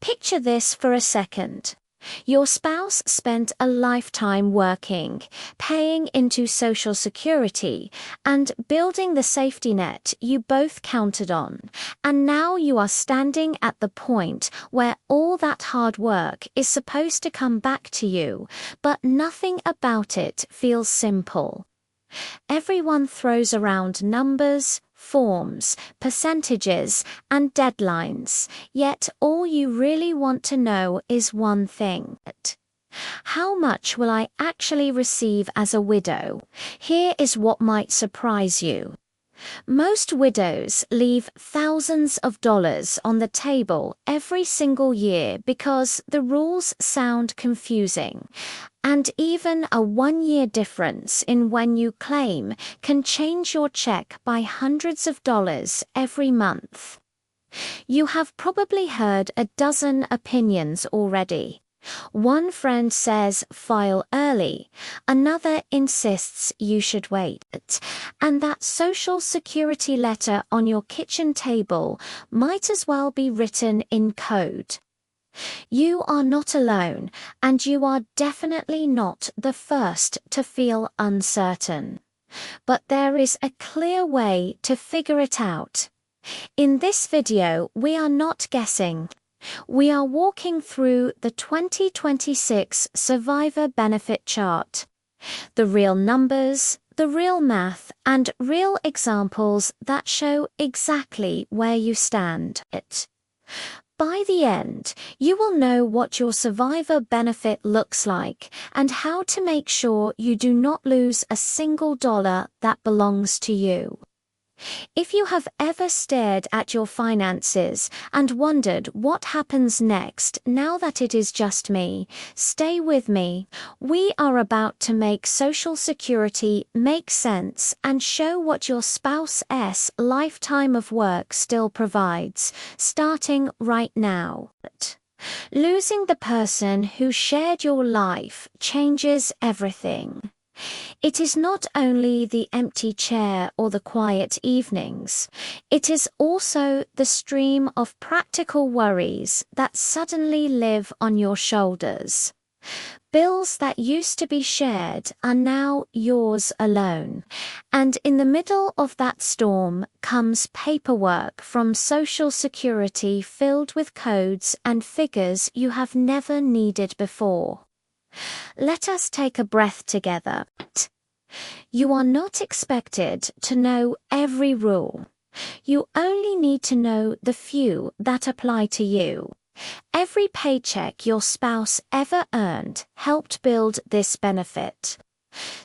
Picture this for a second. Your spouse spent a lifetime working, paying into Social Security, and building the safety net you both counted on. And now you are standing at the point where all that hard work is supposed to come back to you, but nothing about it feels simple. Everyone throws around numbers, forms, percentages, and deadlines, yet all you really want to know is one thing. How much will I actually receive as a widow? Here is what might surprise you. Most widows leave thousands of dollars on the table every single year because the rules sound confusing. And even a 1-year difference in when you claim can change your check by hundreds of dollars every month. You have probably heard a dozen opinions already. One friend says file early, another insists you should wait, and that Social Security letter on your kitchen table might as well be written in code. You are not alone, and you are definitely not the first to feel uncertain. But there is a clear way to figure it out. In this video, we are not guessing. We are walking through the 2026 Survivor Benefit Chart. The real numbers, the real math, and real examples that show exactly where you stand. By the end, you will know what your survivor benefit looks like and how to make sure you do not lose a single dollar that belongs to you. If you have ever stared at your finances and wondered what happens next now that it is just me, stay with me. We are about to make Social Security make sense and show what your spouse's lifetime of work still provides, starting right now. Losing the person who shared your life changes everything. It is not only the empty chair or the quiet evenings, it is also the stream of practical worries that suddenly live on your shoulders. Bills that used to be shared are now yours alone, and in the middle of that storm comes paperwork from Social Security filled with codes and figures you have never needed before. Let us take a breath together. You are not expected to know every rule. You only need to know the few that apply to you. Every paycheck your spouse ever earned helped build this benefit.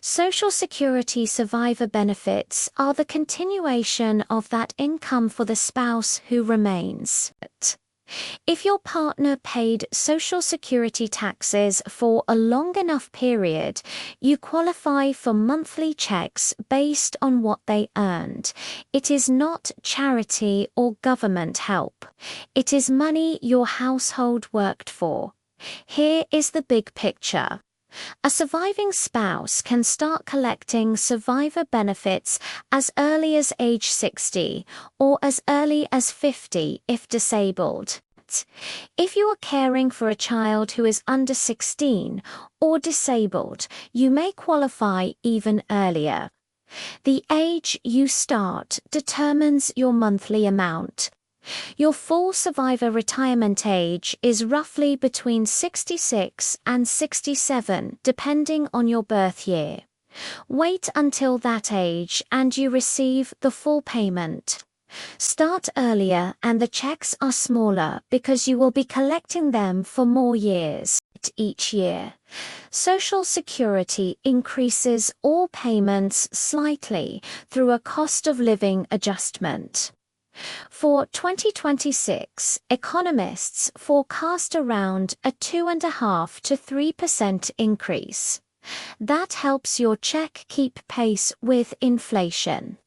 Social Security survivor benefits are the continuation of that income for the spouse who remains. If your partner paid Social Security taxes for a long enough period, you qualify for monthly checks based on what they earned. It is not charity or government help. It is money your household worked for. Here is the big picture. A surviving spouse can start collecting survivor benefits as early as age 60 or as early as 50 if disabled. If you are caring for a child who is under 16 or disabled, you may qualify even earlier. The age you start determines your monthly amount. Your full survivor retirement age is roughly between 66 and 67, depending on your birth year. Wait until that age and you receive the full payment. Start earlier and the checks are smaller because you will be collecting them for more years each year. Social Security increases all payments slightly through a cost of living adjustment. For 2026, economists forecast around a 2.5% to 3% increase. That helps your check keep pace with inflation.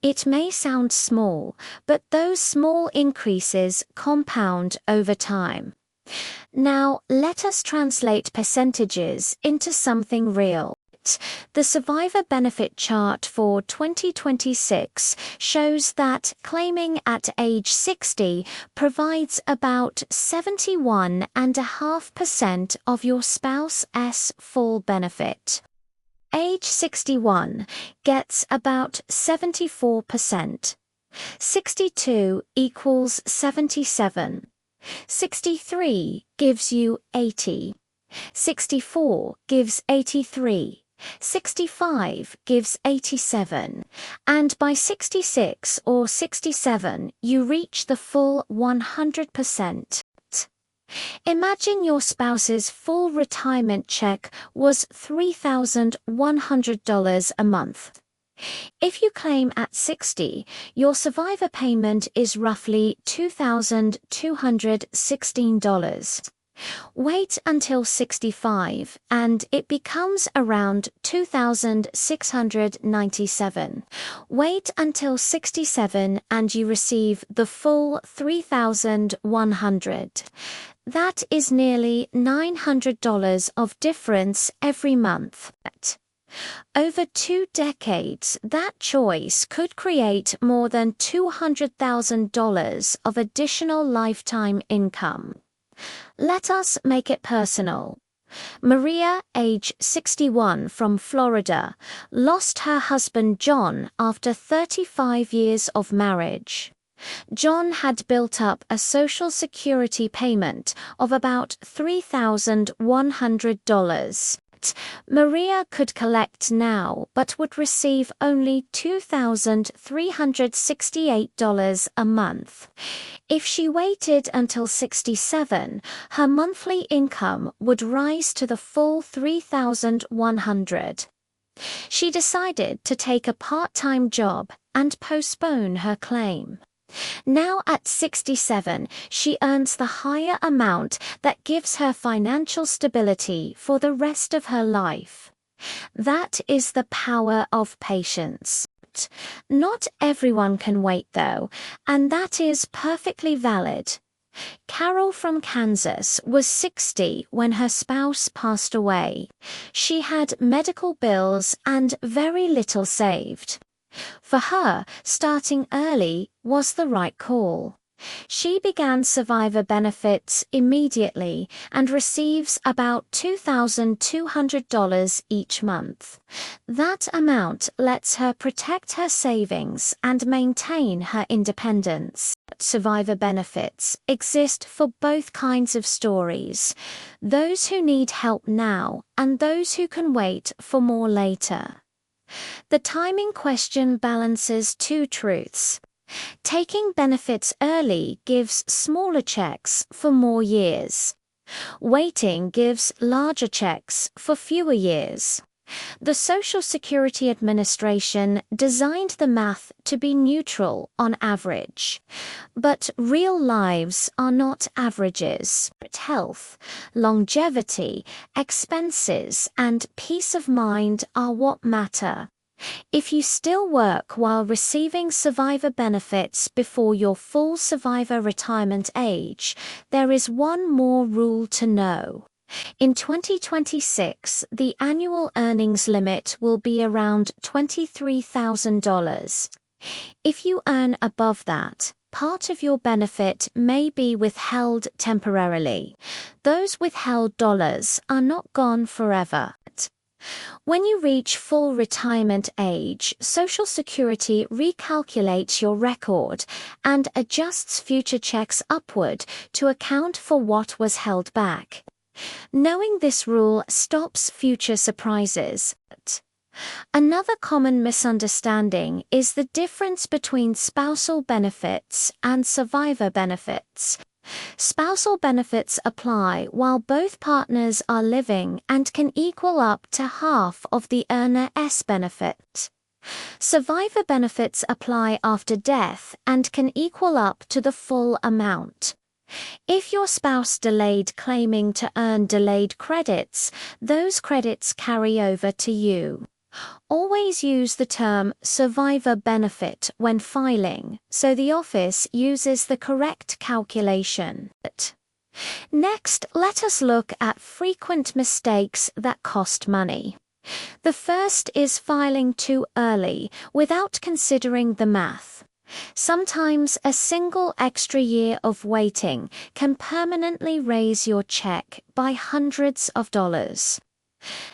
It may sound small, but those small increases compound over time. Now, let us translate percentages into something real. The survivor benefit chart for 2026 shows that claiming at age 60 provides about 71.5% of your spouse's full benefit. Age 61 gets about 74%. 62 equals 77. 63 gives you 80. 64 gives 83. 65 gives 87. And by 66 or 67, you reach the full 100%. Imagine your spouse's full retirement check was $3,100 a month. If you claim at 60, your survivor payment is roughly $2,216. Wait until 65 and it becomes around $2,697. Wait until 67 and you receive the full $3,100. That is nearly $900 of difference every month. Over 2 decades, that choice could create more than $200,000 of additional lifetime income. Let us make it personal. Maria, age 61, from Florida, lost her husband John after 35 years of marriage. John had built up a Social Security payment of about $3,100. Maria could collect now but would receive only $2,368 a month. If she waited until 67, her monthly income would rise to the full $3,100. She decided to take a part-time job and postpone her claim. Now at 67, she earns the higher amount that gives her financial stability for the rest of her life. That is the power of patience. Not everyone can wait though, and that is perfectly valid. Carol from Kansas was 60 when her spouse passed away. She had medical bills and very little saved. For her, starting early was the right call. She began survivor benefits immediately and receives about $2,200 each month. That amount lets her protect her savings and maintain her independence. Survivor benefits exist for both kinds of stories, those who need help now and those who can wait for more later. The timing question balances 2 truths. Taking benefits early gives smaller checks for more years. Waiting gives larger checks for fewer years. The Social Security Administration designed the math to be neutral on average. But real lives are not averages. Health, longevity, expenses, and peace of mind are what matter. If you still work while receiving survivor benefits before your full survivor retirement age, there is one more rule to know. In 2026, the annual earnings limit will be around $23,000. If you earn above that, part of your benefit may be withheld temporarily. Those withheld dollars are not gone forever. When you reach full retirement age, Social Security recalculates your record and adjusts future checks upward to account for what was held back. Knowing this rule stops future surprises. Another common misunderstanding is the difference between spousal benefits and survivor benefits. Spousal benefits apply while both partners are living and can equal up to half of the earner's benefit. Survivor benefits apply after death and can equal up to the full amount. If your spouse delayed claiming to earn delayed credits, those credits carry over to you. Always use the term survivor benefit when filing, so the office uses the correct calculation. Next, let us look at frequent mistakes that cost money. The first is filing too early without considering the math. Sometimes a single extra year of waiting can permanently raise your check by hundreds of dollars.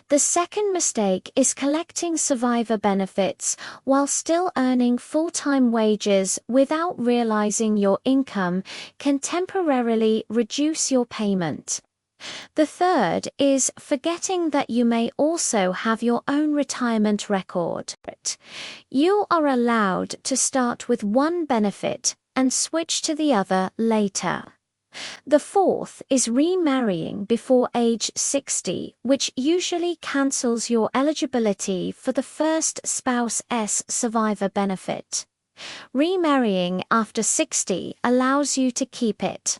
The second mistake is collecting survivor benefits while still earning full-time wages without realizing your income can temporarily reduce your payment. The third is forgetting that you may also have your own retirement record. You are allowed to start with one benefit and switch to the other later. The fourth is remarrying before age 60, which usually cancels your eligibility for the first spouse's survivor benefit. Remarrying after 60 allows you to keep it.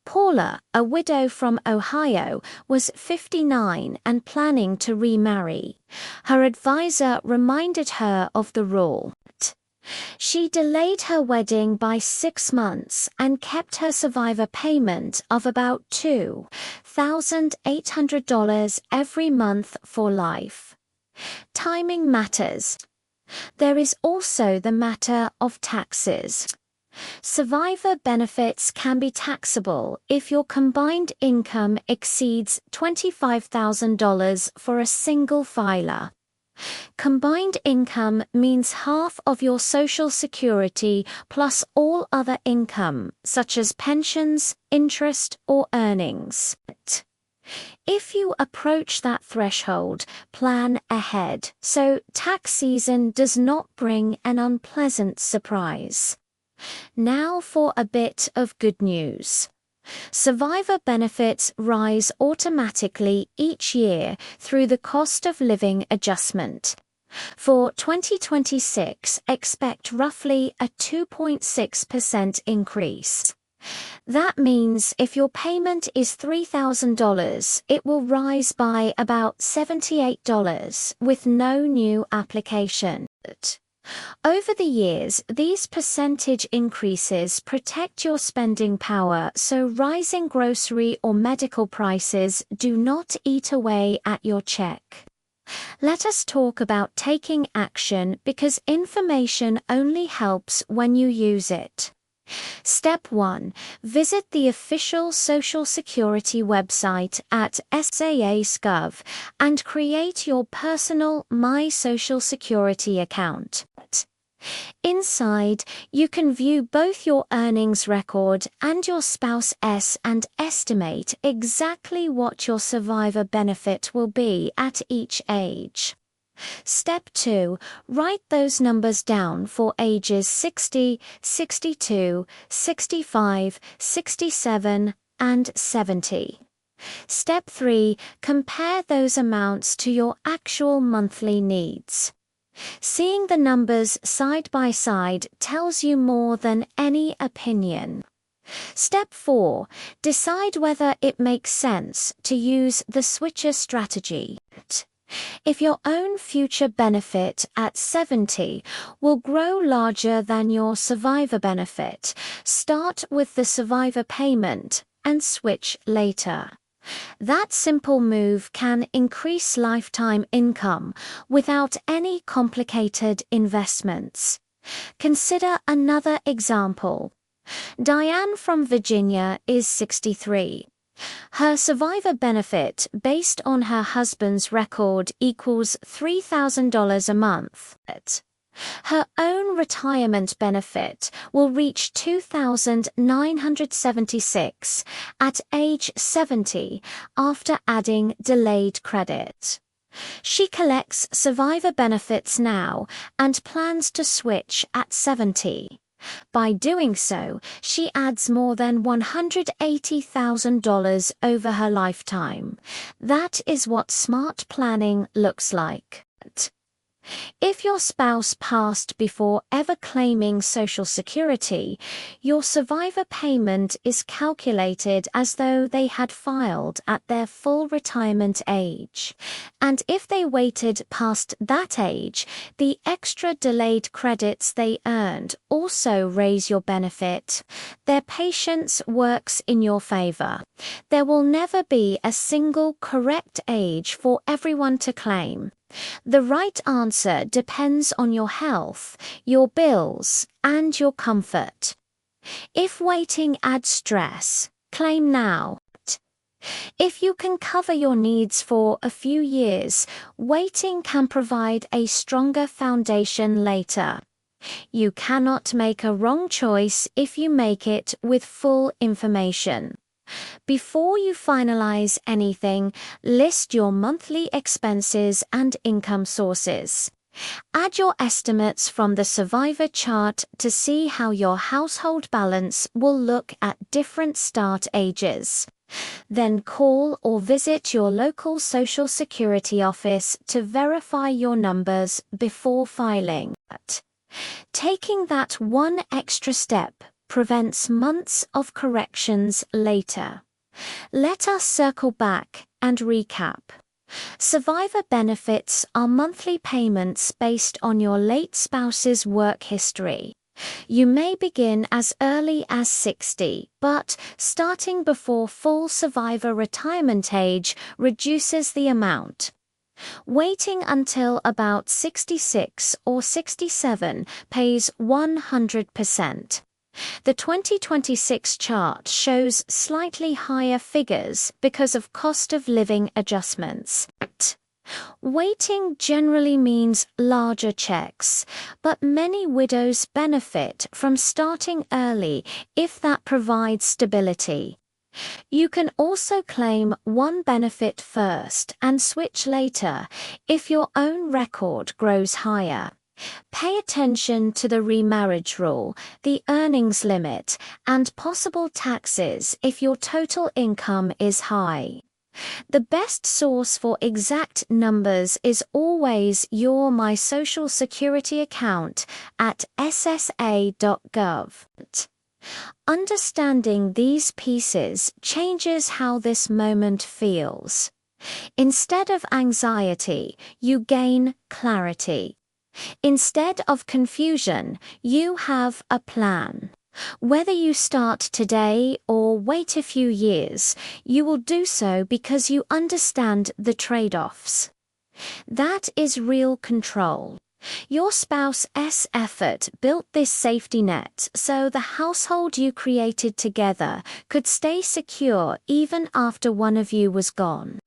Paula, a widow from Ohio, was 59 and planning to remarry. Her advisor reminded her of the rule. She delayed her wedding by 6 months and kept her survivor payment of about $2,800 every month for life. Timing matters. There is also the matter of taxes. Survivor benefits can be taxable if your combined income exceeds $25,000 for a single filer. Combined income means half of your Social Security plus all other income, such as pensions, interest, or earnings. If you approach that threshold, plan ahead so tax season does not bring an unpleasant surprise. Now for a bit of good news. Survivor benefits rise automatically each year through the cost of living adjustment. For 2026, expect roughly a 2.6% increase. That means if your payment is $3,000, it will rise by about $78 with no new application. Over the years, these percentage increases protect your spending power so rising grocery or medical prices do not eat away at your check. Let us talk about taking action because information only helps when you use it. Step 1. Visit the official Social Security website at SAA.gov and create your personal My Social Security account. Inside, you can view both your earnings record and your spouse's and estimate exactly what your survivor benefit will be at each age. Step 2. Write those numbers down for ages 60, 62, 65, 67, and 70. Step 3. Compare those amounts to your actual monthly needs. Seeing the numbers side by side tells you more than any opinion. Step 4. Decide whether it makes sense to use the switcher strategy. If your own future benefit at 70 will grow larger than your survivor benefit, start with the survivor payment and switch later. That simple move can increase lifetime income without any complicated investments. Consider another example. Diane from Virginia is 63. Her survivor benefit based on her husband's record equals $3,000 a month. Her own retirement benefit will reach $2,976 at age 70 after adding delayed credit. She collects survivor benefits now and plans to switch at 70. By doing so, she adds more than $180,000 over her lifetime. That is what smart planning looks like. If your spouse passed before ever claiming Social Security, your survivor payment is calculated as though they had filed at their full retirement age. And if they waited past that age, the extra delayed credits they earned also raise your benefit. Their patience works in your favor. There will never be a single correct age for everyone to claim. The right answer depends on your health, your bills, and your comfort. If waiting adds stress, claim now. If you can cover your needs for a few years, waiting can provide a stronger foundation later. You cannot make a wrong choice if you make it with full information. Before you finalize anything, list your monthly expenses and income sources. Add your estimates from the survivor chart to see how your household balance will look at different start ages. Then call or visit your local Social Security office to verify your numbers before filing. Taking that one extra step prevents months of corrections later. Let us circle back and recap. Survivor benefits are monthly payments based on your late spouse's work history. You may begin as early as 60, but starting before full survivor retirement age reduces the amount. Waiting until about 66 or 67 pays 100%. The 2026 chart shows slightly higher figures because of cost of living adjustments. Waiting generally means larger checks, but many widows benefit from starting early if that provides stability. You can also claim one benefit first and switch later if your own record grows higher. Pay attention to the remarriage rule, the earnings limit, and possible taxes if your total income is high. The best source for exact numbers is always your My Social Security account at ssa.gov. Understanding these pieces changes how this moment feels. Instead of anxiety, you gain clarity. Instead of confusion, you have a plan. Whether you start today or wait a few years, you will do so because you understand the trade-offs. That is real control. Your spouse's effort built this safety net so the household you created together could stay secure even after one of you was gone.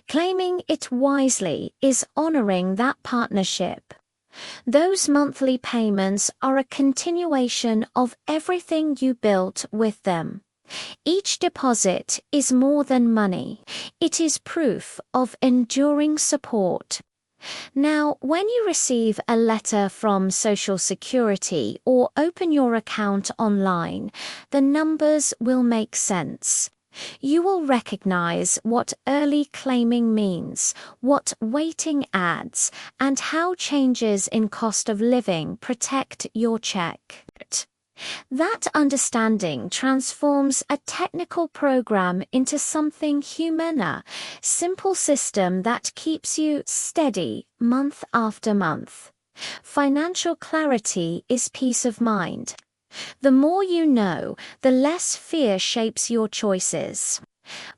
Claiming it wisely is honoring that partnership. Those monthly payments are a continuation of everything you built with them. Each deposit is more than money. It is proof of enduring support. Now, when you receive a letter from Social Security or open your account online, the numbers will make sense. You will recognize what early claiming means, what waiting adds, and how changes in cost of living protect your check. That understanding transforms a technical program into something human, a simple system that keeps you steady month after month. Financial clarity is peace of mind. The more you know, the less fear shapes your choices.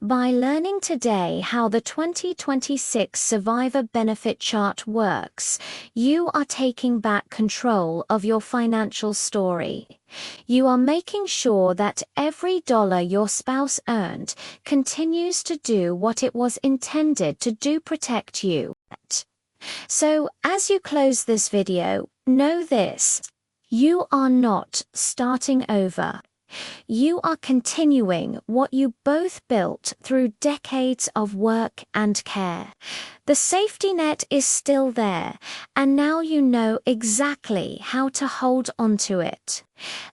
By learning today how the 2026 Survivor Benefit Chart works, you are taking back control of your financial story. You are making sure that every dollar your spouse earned continues to do what it was intended to do: protect you. So, as you close this video, know this. You are not starting over. You are continuing what you both built through decades of work and care. The safety net is still there, and now you know exactly how to hold onto it.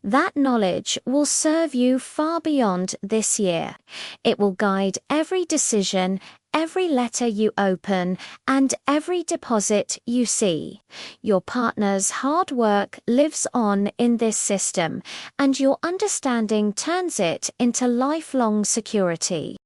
That knowledge will serve you far beyond this year. It will guide every decision, every letter you open, and every deposit you see. Your partner's hard work lives on in this system, and your understanding turns it into lifelong security.